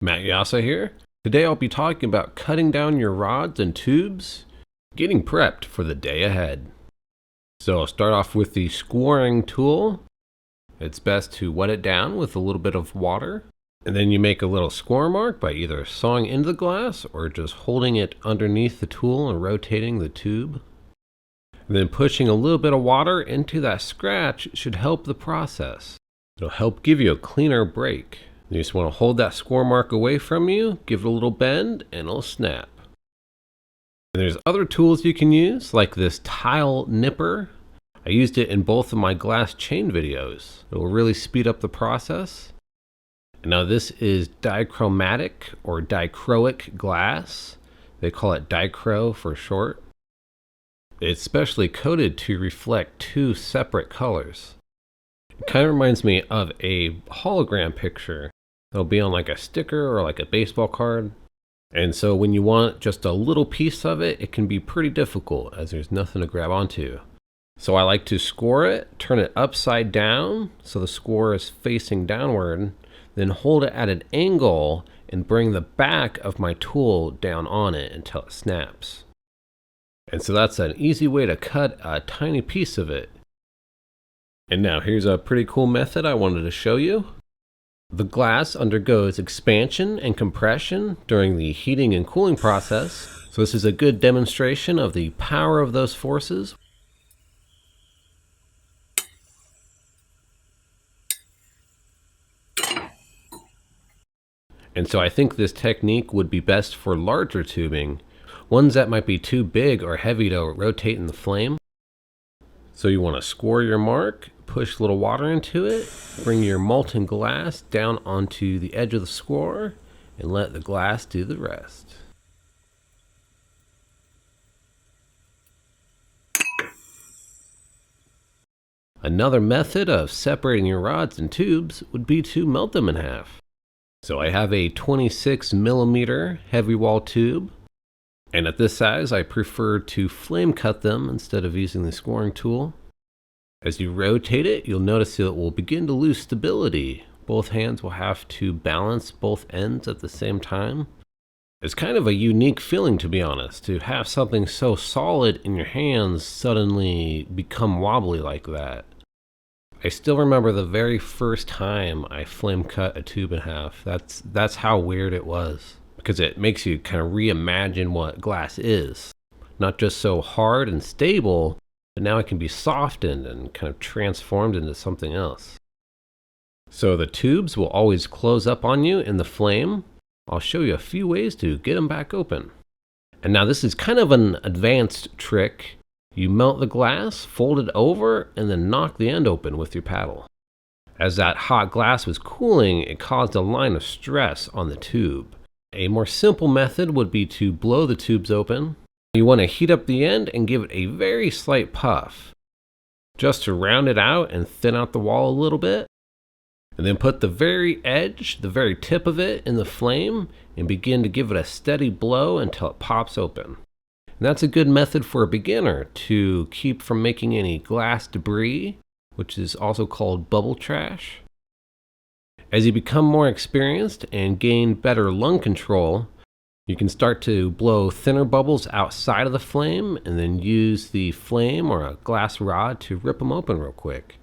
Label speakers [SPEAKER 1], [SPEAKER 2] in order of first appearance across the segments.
[SPEAKER 1] Matt Jasa here. Today I'll be talking about cutting down your rods and tubes, getting prepped for the day ahead. So I'll start off with the scoring tool. It's best to wet it down with a little bit of water. And then you make a little score mark by either sawing into the glass or just holding it underneath the tool and rotating the tube. And then pushing a little bit of water into that scratch should help the process. It'll help give you a cleaner break. You just want to hold that score mark away from you, give it a little bend, and it'll snap. And there's other tools you can use, like this tile nipper. I used it in both of my glass chain videos. It will really speed up the process. And now this is dichromatic or dichroic glass. They call it dichro for short. It's specially coated to reflect two separate colors. It kind of reminds me of a hologram picture. It'll be on like a sticker or like a baseball card. And so when you want just a little piece of it, it can be pretty difficult as there's nothing to grab onto. So I like to score it, turn it upside down so the score is facing downward, then hold it at an angle and bring the back of my tool down on it until it snaps. And so that's an easy way to cut a tiny piece of it. And now here's a pretty cool method I wanted to show you. The glass undergoes expansion and compression during the heating and cooling process. So this is a good demonstration of the power of those forces. And so I think this technique would be best for larger tubing, ones that might be too big or heavy to rotate in the flame. So you want to score your mark, push a little water into it, bring your molten glass down onto the edge of the score, and let the glass do the rest. Another method of separating your rods and tubes would be to melt them in half. So I have a 26mm heavy wall tube, and at this size I prefer to flame cut them instead of using the scoring tool. As you rotate it, you'll notice it will begin to lose stability. Both hands will have to balance both ends at the same time. It's kind of a unique feeling, to be honest, to have something so solid in your hands suddenly become wobbly like that. I still remember the very first time I flame cut a tube in half. That's how weird it was, because it makes you kind of reimagine what glass is. Not just so hard and stable, but now it can be softened and kind of transformed into something else. So the tubes will always close up on you in the flame. I'll show you a few ways to get them back open. And now this is kind of an advanced trick. You melt the glass, fold it over, and then knock the end open with your paddle. As that hot glass was cooling, it caused a line of stress on the tube. A more simple method would be to blow the tubes open. You want to heat up the end and give it a very slight puff, just to round it out and thin out the wall a little bit. And then put the very edge, the very tip of it in the flame and begin to give it a steady blow until it pops open. And that's a good method for a beginner to keep from making any glass debris, which is also called bubble trash. As you become more experienced and gain better lung control, you can start to blow thinner bubbles outside of the flame and then use the flame or a glass rod to rip them open real quick.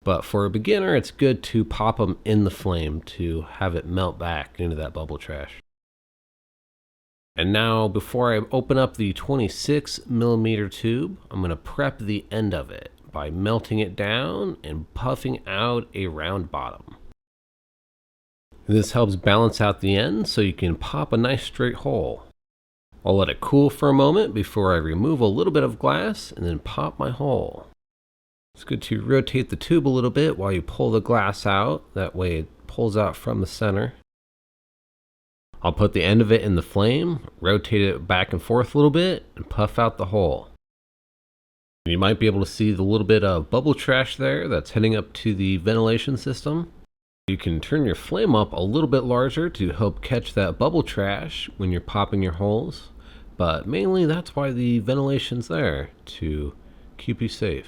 [SPEAKER 1] But for a beginner, it's good to pop them in the flame to have it melt back into that bubble trash. And now, before I open up the 26mm tube, I'm going to prep the end of it by melting it down and puffing out a round bottom. And this helps balance out the end so you can pop a nice straight hole. I'll let it cool for a moment before I remove a little bit of glass and then pop my hole. It's good to rotate the tube a little bit while you pull the glass out. That way it pulls out from the center. I'll put the end of it in the flame, rotate it back and forth a little bit, and puff out the hole. You might be able to see the little bit of bubble trash there that's heading up to the ventilation system. You can turn your flame up a little bit larger to help catch that bubble trash when you're popping your holes, but mainly that's why the ventilation's there, to keep you safe.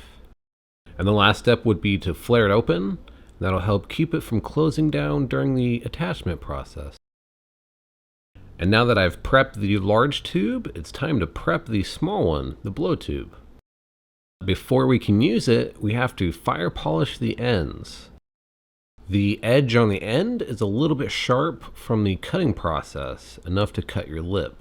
[SPEAKER 1] And the last step would be to flare it open. That'll help keep it from closing down during the attachment process. And now that I've prepped the large tube, it's time to prep the small one, the blow tube. Before we can use it, we have to fire polish the ends. The edge on the end is a little bit sharp from the cutting process, enough to cut your lip.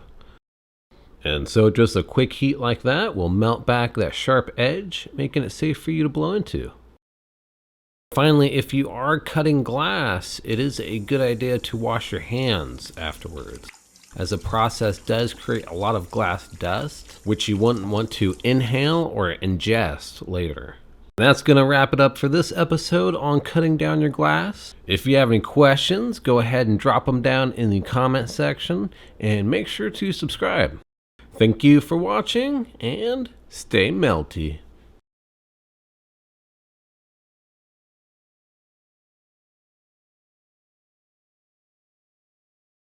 [SPEAKER 1] And so just a quick heat like that will melt back that sharp edge, making it safe for you to blow into. Finally, if you are cutting glass, it is a good idea to wash your hands afterwards, as the process does create a lot of glass dust, which you wouldn't want to inhale or ingest later. That's going to wrap it up for this episode on cutting down your glass. If you have any questions, go ahead and drop them down in the comment section, and make sure to subscribe. Thank you for watching, and stay melty.